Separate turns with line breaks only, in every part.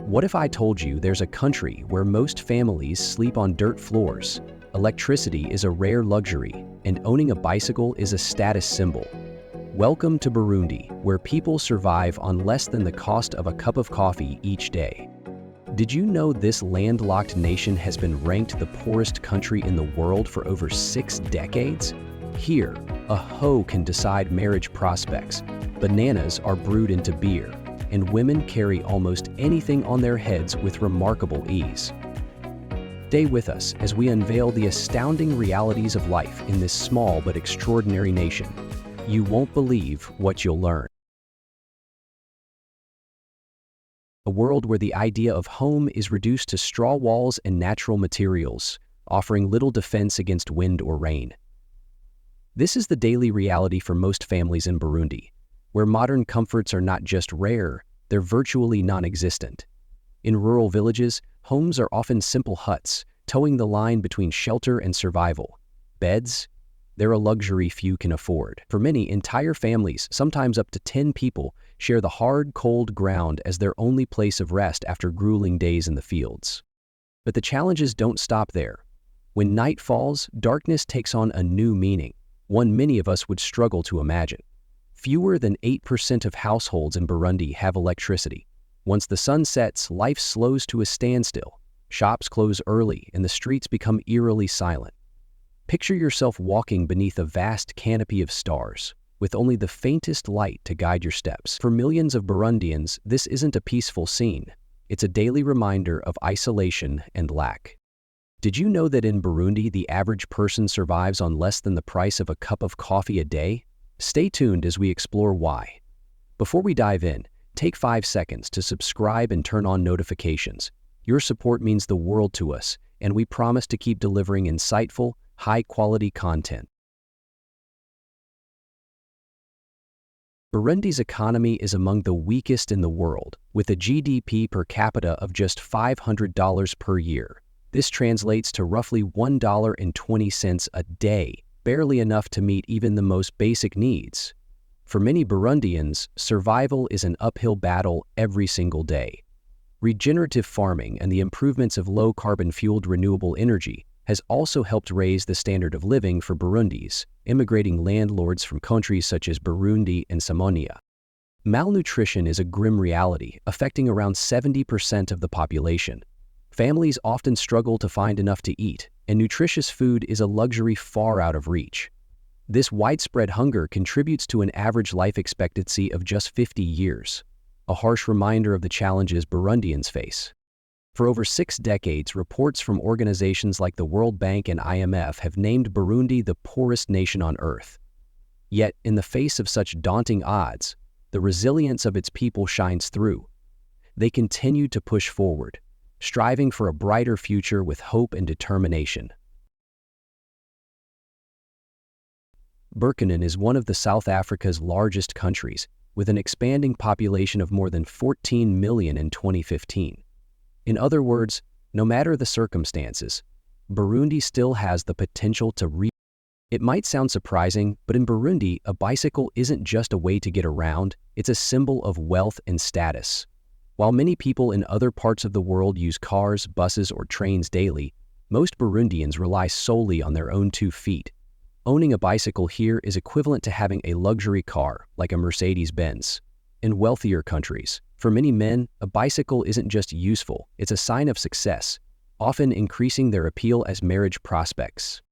What if I told you there's a country where most families sleep on dirt floors, electricity is a rare luxury, and owning a bicycle is a status symbol? Welcome to Burundi, where people survive on less than the cost of a cup of coffee each day. Did you know this landlocked nation has been ranked the poorest country in the world for over 6 decades? Here, a hoe can decide marriage prospects, bananas are brewed into beer, and women carry almost anything on their heads with remarkable ease. Stay with us as we unveil the astounding realities of life in this small but extraordinary nation. You won't believe what you'll learn. A world where the idea of home is reduced to straw walls and natural materials, offering little defense against wind or rain. This is the daily reality for most families in Burundi, where modern comforts are not just rare, they're virtually non-existent. In rural villages, homes are often simple huts, towing the line between shelter and survival. Beds? They're a luxury few can afford. For many, entire families, sometimes up to 10 people, share the hard, cold ground as their only place of rest after grueling days in the fields. But the challenges don't stop there. When night falls, darkness takes on a new meaning, one many of us would struggle to imagine. Fewer than 8% of households in Burundi have electricity. Once the sun sets, life slows to a standstill. Shops close early and the streets become eerily silent. Picture yourself walking beneath a vast canopy of stars, with only the faintest light to guide your steps. For millions of Burundians, this isn't a peaceful scene. It's a daily reminder of isolation and lack. Did you know that in Burundi, the average person survives on less than the price of a cup of coffee a day? Stay tuned as we explore why. Before we dive in, take 5 seconds to subscribe and turn on notifications. Your support means the world to us, and we promise to keep delivering insightful, high-quality content. Burundi's economy is among the weakest in the world, with a GDP per capita of just $500 per year. This translates to roughly $1.20 a day, barely enough to meet even the most basic needs. For many Burundians, survival is an uphill battle every single day. Regenerative farming and the improvements of low-carbon fueled renewable energy has also helped raise the standard of living for Burundis, immigrating landlords from countries such as Burundi and Somalia. Malnutrition is a grim reality, affecting around 70% of the population. Families often struggle to find enough to eat, and nutritious food is a luxury far out of reach. This widespread hunger contributes to an average life expectancy of just 50 years, a harsh reminder of the challenges Burundians face. For over 6 decades, reports from organizations like the World Bank and IMF have named Burundi the poorest nation on earth. Yet, in the face of such daunting odds, the resilience of its people shines through. They continue to push forward, striving for a brighter future with hope and determination. Burundi is one of South Africa's largest countries, with an expanding population of more than 14 million in 2015. In other words, no matter the circumstances, Burundi still has the potential to It might sound surprising, but in Burundi, a bicycle isn't just a way to get around, it's a symbol of wealth and status. While many people in other parts of the world use cars, buses, or trains daily, most Burundians rely solely on their own 2 feet. Owning a bicycle here is equivalent to having a luxury car, like a Mercedes-Benz. In wealthier countries, for many men, a bicycle isn't just useful, it's a sign of success, often increasing their appeal as marriage prospects.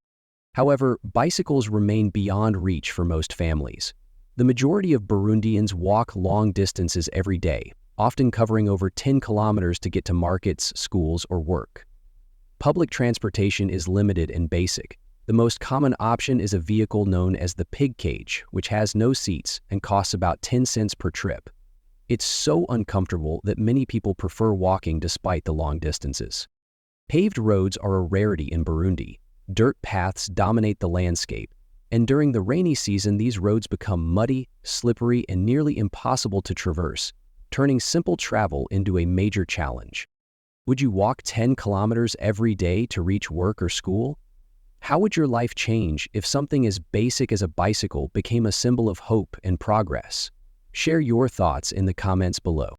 However, bicycles remain beyond reach for most families. The majority of Burundians walk long distances every day, often covering over 10 kilometers to get to markets, schools, or work. Public transportation is limited and basic. The most common option is a vehicle known as the pig cage, which has no seats and costs about 10 cents per trip. It's so uncomfortable that many people prefer walking despite the long distances. Paved roads are a rarity in Burundi. Dirt paths dominate the landscape, and during the rainy season these roads become muddy, slippery, and nearly impossible to traverse, turning simple travel into a major challenge. Would you walk 10 kilometers every day to reach work or school? How would your life change if something as basic as a bicycle became a symbol of hope and progress? Share your thoughts in the comments below.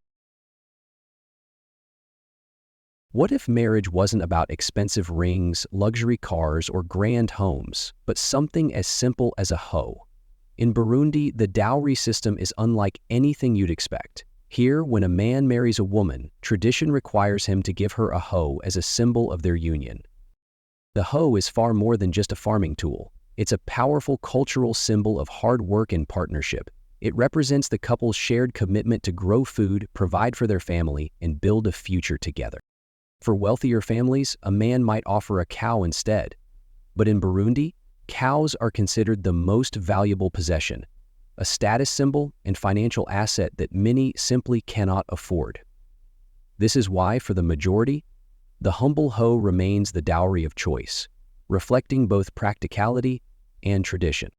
What if marriage wasn't about expensive rings, luxury cars, or grand homes, but something as simple as a hoe? In Burundi, the dowry system is unlike anything you'd expect. Here, when a man marries a woman, tradition requires him to give her a hoe as a symbol of their union. The hoe is far more than just a farming tool. It's a powerful cultural symbol of hard work and partnership. It represents the couple's shared commitment to grow food, provide for their family, and build a future together. For wealthier families, a man might offer a cow instead. But in Burundi, cows are considered the most valuable possession, a status symbol and financial asset that many simply cannot afford. This is why, for the majority, the humble hoe remains the dowry of choice, reflecting both practicality and tradition.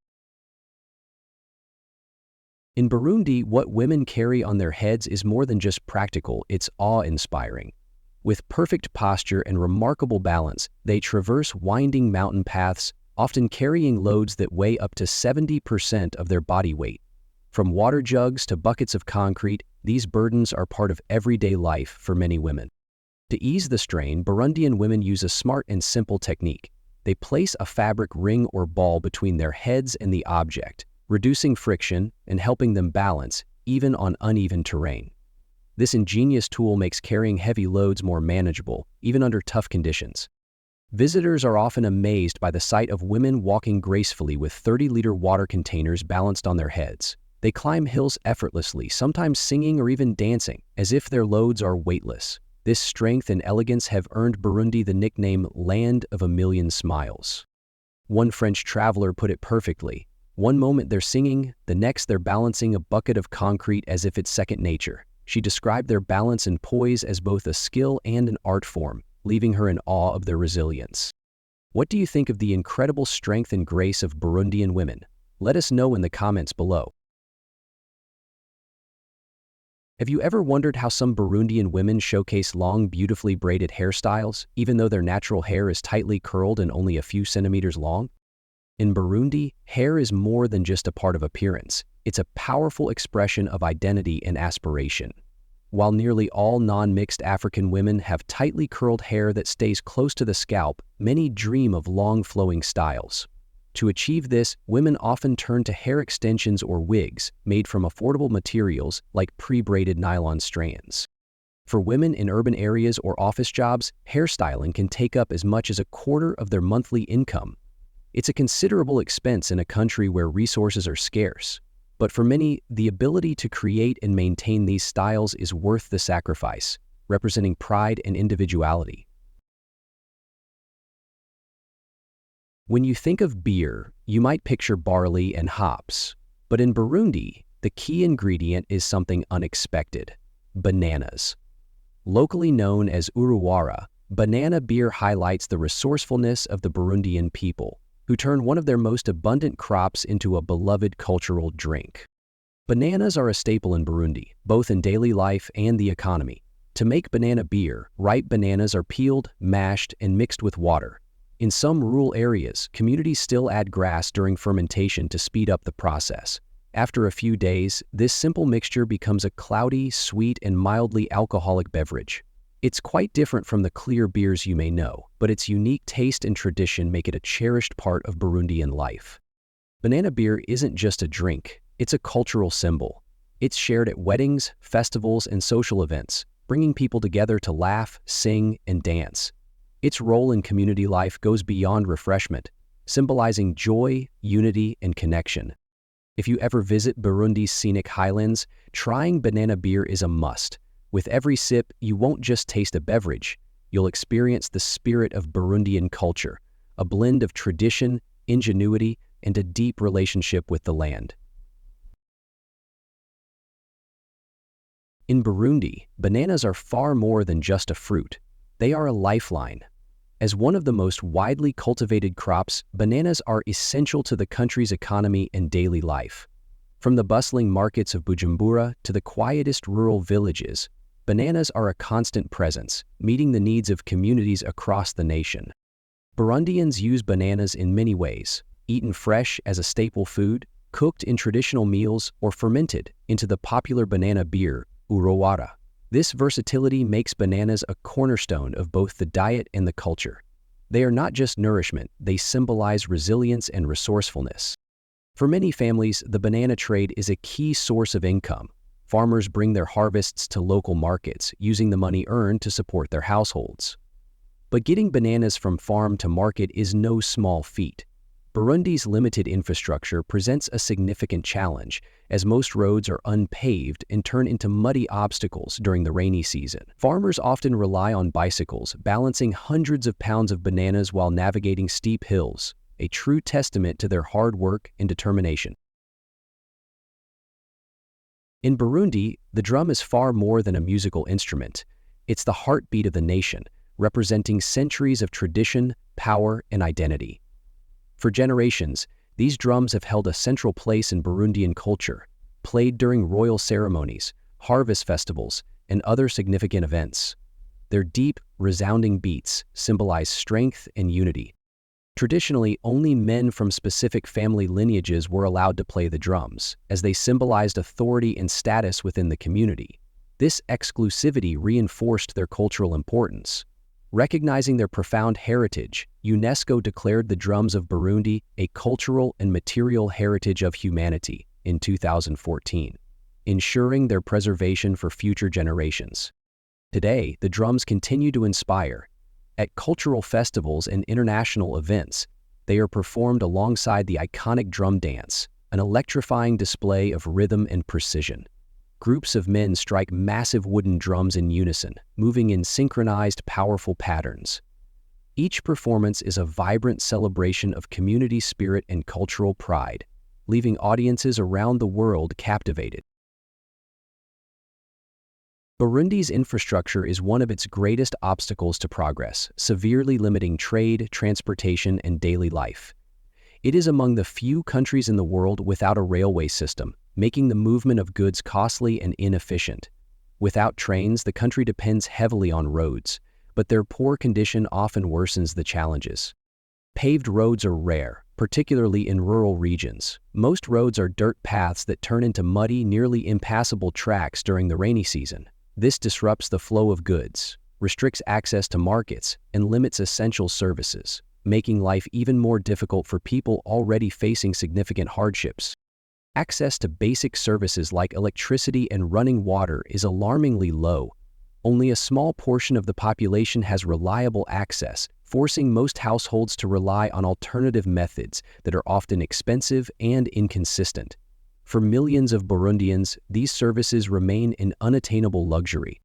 In Burundi, what women carry on their heads is more than just practical, it's awe-inspiring. With perfect posture and remarkable balance, they traverse winding mountain paths, often carrying loads that weigh up to 70% of their body weight. From water jugs to buckets of concrete, these burdens are part of everyday life for many women. To ease the strain, Burundian women use a smart and simple technique. They place a fabric ring or ball between their heads and the object, reducing friction and helping them balance, even on uneven terrain. This ingenious tool makes carrying heavy loads more manageable, even under tough conditions. Visitors are often amazed by the sight of women walking gracefully with 30-liter water containers balanced on their heads. They climb hills effortlessly, sometimes singing or even dancing, as if their loads are weightless. This strength and elegance have earned Burundi the nickname Land of a Million Smiles. One French traveler put it perfectly. One moment they're singing, the next they're balancing a bucket of concrete as if it's second nature. She described their balance and poise as both a skill and an art form, leaving her in awe of their resilience. What do you think of the incredible strength and grace of Burundian women? Let us know in the comments below. Have you ever wondered how some Burundian women showcase long, beautifully braided hairstyles, even though their natural hair is tightly curled and only a few centimeters long? In Burundi, hair is more than just a part of appearance. It's a powerful expression of identity and aspiration. While nearly all non-mixed African women have tightly curled hair that stays close to the scalp, many dream of long flowing styles. To achieve this, women often turn to hair extensions or wigs made from affordable materials like pre-braided nylon strands. For women in urban areas or office jobs, hairstyling can take up as much as a quarter of their monthly income. It's a considerable expense in a country where resources are scarce. But for many, the ability to create and maintain these styles is worth the sacrifice, representing pride and individuality. When you think of beer, you might picture barley and hops. But in Burundi, the key ingredient is something unexpected: bananas. Locally known as uruwara, banana beer highlights the resourcefulness of the Burundian people, who turn one of their most abundant crops into a beloved cultural drink. Bananas are a staple in Burundi, both in daily life and the economy. To make banana beer, ripe bananas are peeled, mashed, and mixed with water. In some rural areas, communities still add grass during fermentation to speed up the process. After a few days, this simple mixture becomes a cloudy, sweet, and mildly alcoholic beverage. It's quite different from the clear beers you may know, but its unique taste and tradition make it a cherished part of Burundian life. Banana beer isn't just a drink, it's a cultural symbol. It's shared at weddings, festivals, and social events, bringing people together to laugh, sing, and dance. Its role in community life goes beyond refreshment, symbolizing joy, unity, and connection. If you ever visit Burundi's scenic highlands, trying banana beer is a must. With every sip, you won't just taste a beverage, you'll experience the spirit of Burundian culture, a blend of tradition, ingenuity, and a deep relationship with the land. In Burundi, bananas are far more than just a fruit. They are a lifeline. As one of the most widely cultivated crops, bananas are essential to the country's economy and daily life. From the bustling markets of Bujumbura to the quietest rural villages, bananas are a constant presence, meeting the needs of communities across the nation. Burundians use bananas in many ways: eaten fresh as a staple food, cooked in traditional meals, or fermented into the popular banana beer, uruwara. This versatility makes bananas a cornerstone of both the diet and the culture. They are not just nourishment, they symbolize resilience and resourcefulness. For many families, the banana trade is a key source of income. Farmers bring their harvests to local markets, using the money earned to support their households. But getting bananas from farm to market is no small feat. Burundi's limited infrastructure presents a significant challenge, as most roads are unpaved and turn into muddy obstacles during the rainy season. Farmers often rely on bicycles, balancing hundreds of pounds of bananas while navigating steep hills, a true testament to their hard work and determination. In Burundi, the drum is far more than a musical instrument. It's the heartbeat of the nation, representing centuries of tradition, power, and identity. For generations, these drums have held a central place in Burundian culture, played during royal ceremonies, harvest festivals, and other significant events. Their deep, resounding beats symbolize strength and unity. Traditionally, only men from specific family lineages were allowed to play the drums, as they symbolized authority and status within the community. This exclusivity reinforced their cultural importance. Recognizing their profound heritage, UNESCO declared the drums of Burundi a cultural and material heritage of humanity in 2014, ensuring their preservation for future generations. Today, the drums continue to inspire. At cultural festivals and international events, they are performed alongside the iconic drum dance, an electrifying display of rhythm and precision. Groups of men strike massive wooden drums in unison, moving in synchronized, powerful patterns. Each performance is a vibrant celebration of community spirit and cultural pride, leaving audiences around the world captivated. Burundi's infrastructure is one of its greatest obstacles to progress, severely limiting trade, transportation, and daily life. It is among the few countries in the world without a railway system, making the movement of goods costly and inefficient. Without trains, the country depends heavily on roads, but their poor condition often worsens the challenges. Paved roads are rare, particularly in rural regions. Most roads are dirt paths that turn into muddy, nearly impassable tracks during the rainy season. This disrupts the flow of goods, restricts access to markets, and limits essential services, making life even more difficult for people already facing significant hardships. Access to basic services like electricity and running water is alarmingly low. Only a small portion of the population has reliable access, forcing most households to rely on alternative methods that are often expensive and inconsistent. For millions of Burundians, these services remain an unattainable luxury.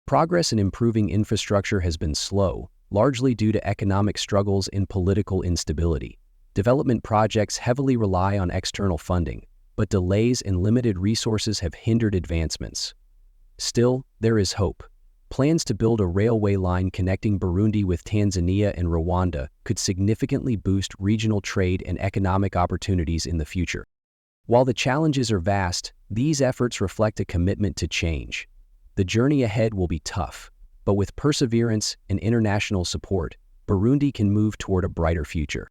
Progress in improving infrastructure has been slow, largely due to economic struggles and political instability. Development projects heavily rely on external funding, but delays and limited resources have hindered advancements. Still, there is hope. Plans to build a railway line connecting Burundi with Tanzania and Rwanda could significantly boost regional trade and economic opportunities in the future. While the challenges are vast, these efforts reflect a commitment to change. The journey ahead will be tough, but with perseverance and international support, Burundi can move toward a brighter future.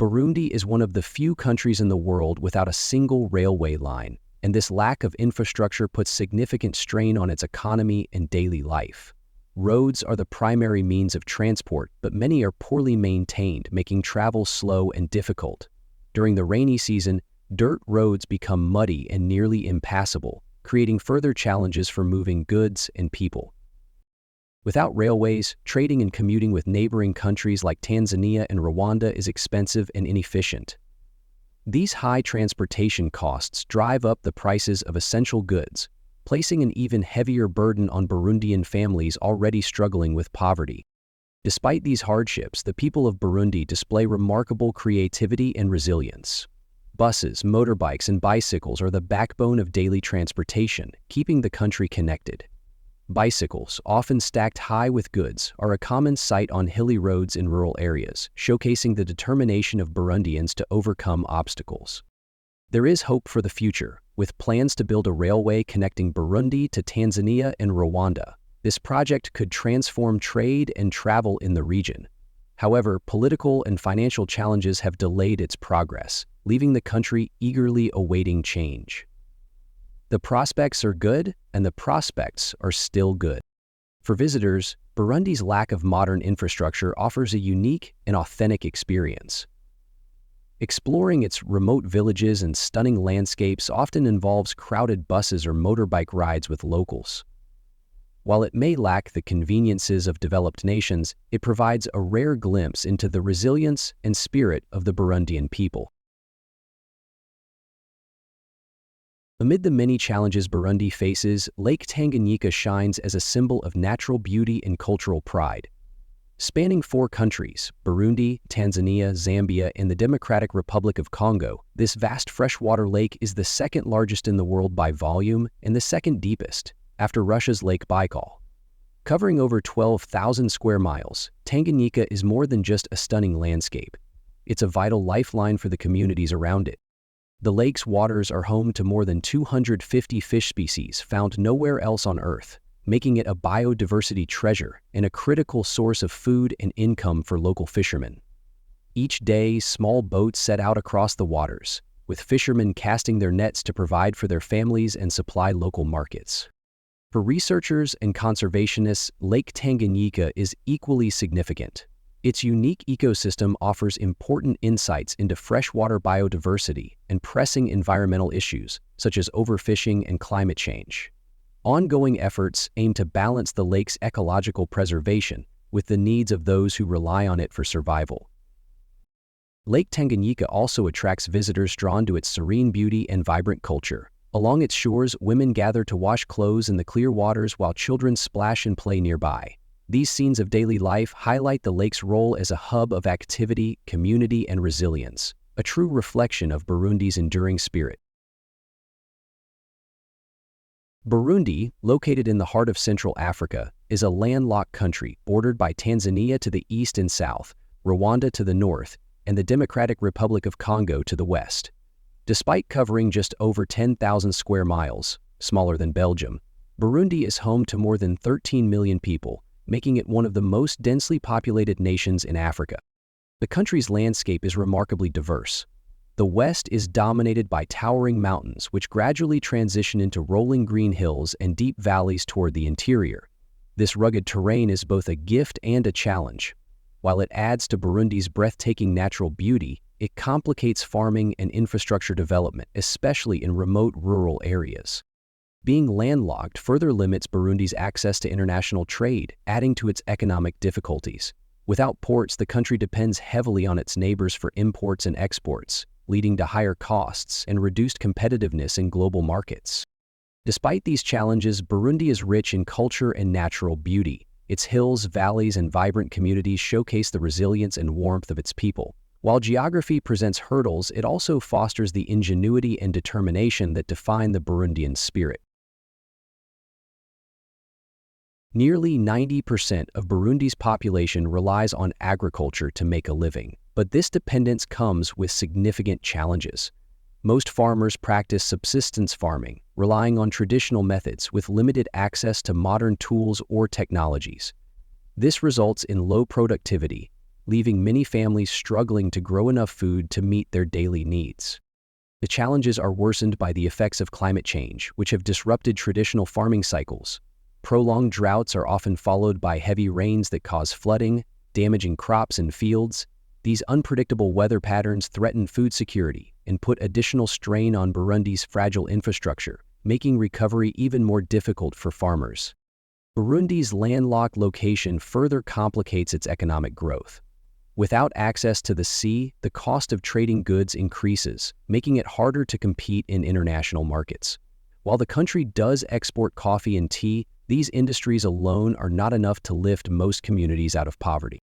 Burundi is one of the few countries in the world without a single railway line, and this lack of infrastructure puts significant strain on its economy and daily life. Roads are the primary means of transport, but many are poorly maintained, making travel slow and difficult. During the rainy season, dirt roads become muddy and nearly impassable, creating further challenges for moving goods and people. Without railways, trading and commuting with neighboring countries like Tanzania and Rwanda is expensive and inefficient. These high transportation costs drive up the prices of essential goods, placing an even heavier burden on Burundian families already struggling with poverty. Despite these hardships, the people of Burundi display remarkable creativity and resilience. Buses, motorbikes, and bicycles are the backbone of daily transportation, keeping the country connected. Bicycles, often stacked high with goods, are a common sight on hilly roads in rural areas, showcasing the determination of Burundians to overcome obstacles. There is hope for the future, with plans to build a railway connecting Burundi to Tanzania and Rwanda. This project could transform trade and travel in the region. However, political and financial challenges have delayed its progress, leaving the country eagerly awaiting change. The prospects are good, and the prospects are still good. For visitors, Burundi's lack of modern infrastructure offers a unique and authentic experience. Exploring its remote villages and stunning landscapes often involves crowded buses or motorbike rides with locals. While it may lack the conveniences of developed nations, it provides a rare glimpse into the resilience and spirit of the Burundian people. Amid the many challenges Burundi faces, Lake Tanganyika shines as a symbol of natural beauty and cultural pride. Spanning 4 countries, Burundi, Tanzania, Zambia, and the Democratic Republic of Congo, this vast freshwater lake is the second largest in the world by volume and the second deepest, after Russia's Lake Baikal. Covering over 12,000 square miles, Tanganyika is more than just a stunning landscape. It's a vital lifeline for the communities around it. The lake's waters are home to more than 250 fish species found nowhere else on Earth, making it a biodiversity treasure and a critical source of food and income for local fishermen. Each day, small boats set out across the waters, with fishermen casting their nets to provide for their families and supply local markets. For researchers and conservationists, Lake Tanganyika is equally significant. Its unique ecosystem offers important insights into freshwater biodiversity and pressing environmental issues, such as overfishing and climate change. Ongoing efforts aim to balance the lake's ecological preservation with the needs of those who rely on it for survival. Lake Tanganyika also attracts visitors drawn to its serene beauty and vibrant culture. Along its shores, women gather to wash clothes in the clear waters while children splash and play nearby. These scenes of daily life highlight the lake's role as a hub of activity, community, and resilience, a true reflection of Burundi's enduring spirit. Burundi, located in the heart of Central Africa, is a landlocked country bordered by Tanzania to the east and south, Rwanda to the north, and the Democratic Republic of Congo to the west. Despite covering just over 10,000 square miles, smaller than Belgium, Burundi is home to more than 13 million people, making it one of the most densely populated nations in Africa. The country's landscape is remarkably diverse. The west is dominated by towering mountains which gradually transition into rolling green hills and deep valleys toward the interior. This rugged terrain is both a gift and a challenge. While it adds to Burundi's breathtaking natural beauty, it complicates farming and infrastructure development, especially in remote rural areas. Being landlocked further limits Burundi's access to international trade, adding to its economic difficulties. Without ports, the country depends heavily on its neighbors for imports and exports, leading to higher costs and reduced competitiveness in global markets. Despite these challenges, Burundi is rich in culture and natural beauty. Its hills, valleys, and vibrant communities showcase the resilience and warmth of its people. While geography presents hurdles, it also fosters the ingenuity and determination that define the Burundian spirit. Nearly 90% of Burundi's population relies on agriculture to make a living, but this dependence comes with significant challenges. Most farmers practice subsistence farming, relying on traditional methods with limited access to modern tools or technologies. This results in low productivity, leaving many families struggling to grow enough food to meet their daily needs. The challenges are worsened by the effects of climate change, which have disrupted traditional farming cycles. Prolonged droughts are often followed by heavy rains that cause flooding, damaging crops and fields. These unpredictable weather patterns threaten food security and put additional strain on Burundi's fragile infrastructure, making recovery even more difficult for farmers. Burundi's landlocked location further complicates its economic growth. Without access to the sea, the cost of trading goods increases, making it harder to compete in international markets. While the country does export coffee and tea, these industries alone are not enough to lift most communities out of poverty.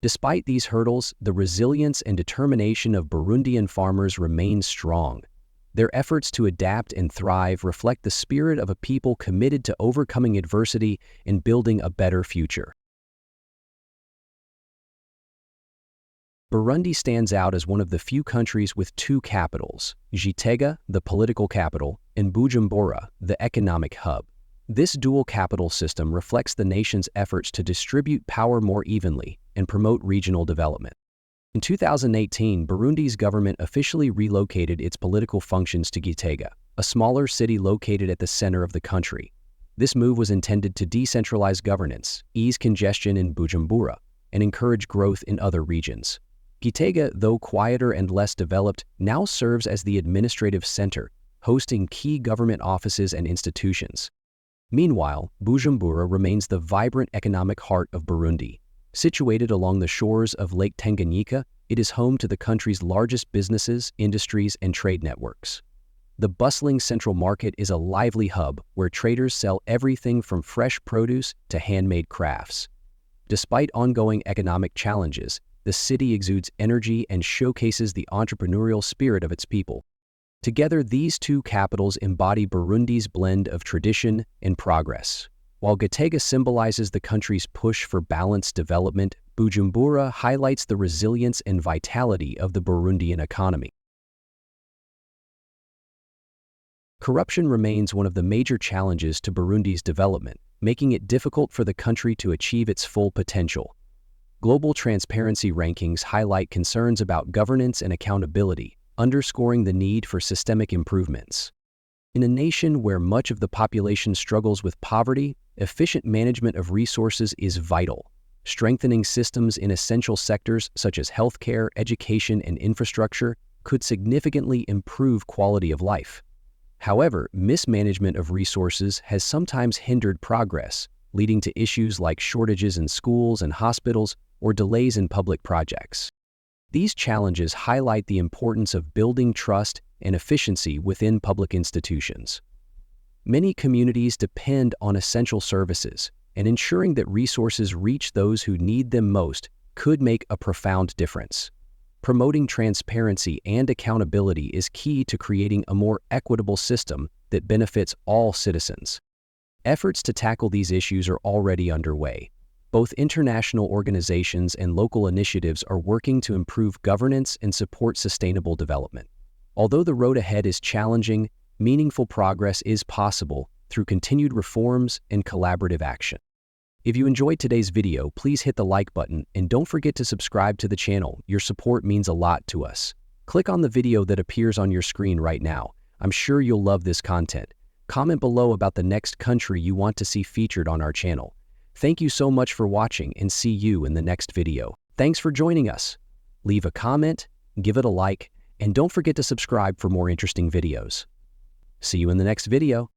Despite these hurdles, the resilience and determination of Burundian farmers remain strong. Their efforts to adapt and thrive reflect the spirit of a people committed to overcoming adversity and building a better future. Burundi stands out as one of the few countries with 2 capitals, Gitega, the political capital, and Bujumbura, the economic hub. This dual capital system reflects the nation's efforts to distribute power more evenly and promote regional development. In 2018, Burundi's government officially relocated its political functions to Gitega, a smaller city located at the center of the country. This move was intended to decentralize governance, ease congestion in Bujumbura, and encourage growth in other regions. Gitega, though quieter and less developed, now serves as the administrative center, hosting key government offices and institutions. Meanwhile, Bujumbura remains the vibrant economic heart of Burundi. Situated along the shores of Lake Tanganyika, it is home to the country's largest businesses, industries, and trade networks. The bustling central market is a lively hub where traders sell everything from fresh produce to handmade crafts. Despite ongoing economic challenges, the city exudes energy and showcases the entrepreneurial spirit of its people. Together, these two capitals embody Burundi's blend of tradition and progress. While Gitega symbolizes the country's push for balanced development, Bujumbura highlights the resilience and vitality of the Burundian economy. Corruption remains one of the major challenges to Burundi's development, making it difficult for the country to achieve its full potential. Global transparency rankings highlight concerns about governance and accountability, underscoring the need for systemic improvements. In a nation where much of the population struggles with poverty, efficient management of resources is vital. Strengthening systems in essential sectors such as healthcare, education, and infrastructure could significantly improve quality of life. However, mismanagement of resources has sometimes hindered progress, leading to issues like shortages in schools and hospitals or delays in public projects. These challenges highlight the importance of building trust and efficiency within public institutions. Many communities depend on essential services, and ensuring that resources reach those who need them most could make a profound difference. Promoting transparency and accountability is key to creating a more equitable system that benefits all citizens. Efforts to tackle these issues are already underway. Both international organizations and local initiatives are working to improve governance and support sustainable development. Although the road ahead is challenging, meaningful progress is possible through continued reforms and collaborative action. If you enjoyed today's video, please hit the like button and don't forget to subscribe to the channel. Your support means a lot to us. Click on the video that appears on your screen right now. I'm sure you'll love this content. Comment below about the next country you want to see featured on our channel. Thank you so much for watching and see you in the next video. Thanks for joining us. Leave a comment, give it a like, and don't forget to subscribe for more interesting videos. See you in the next video.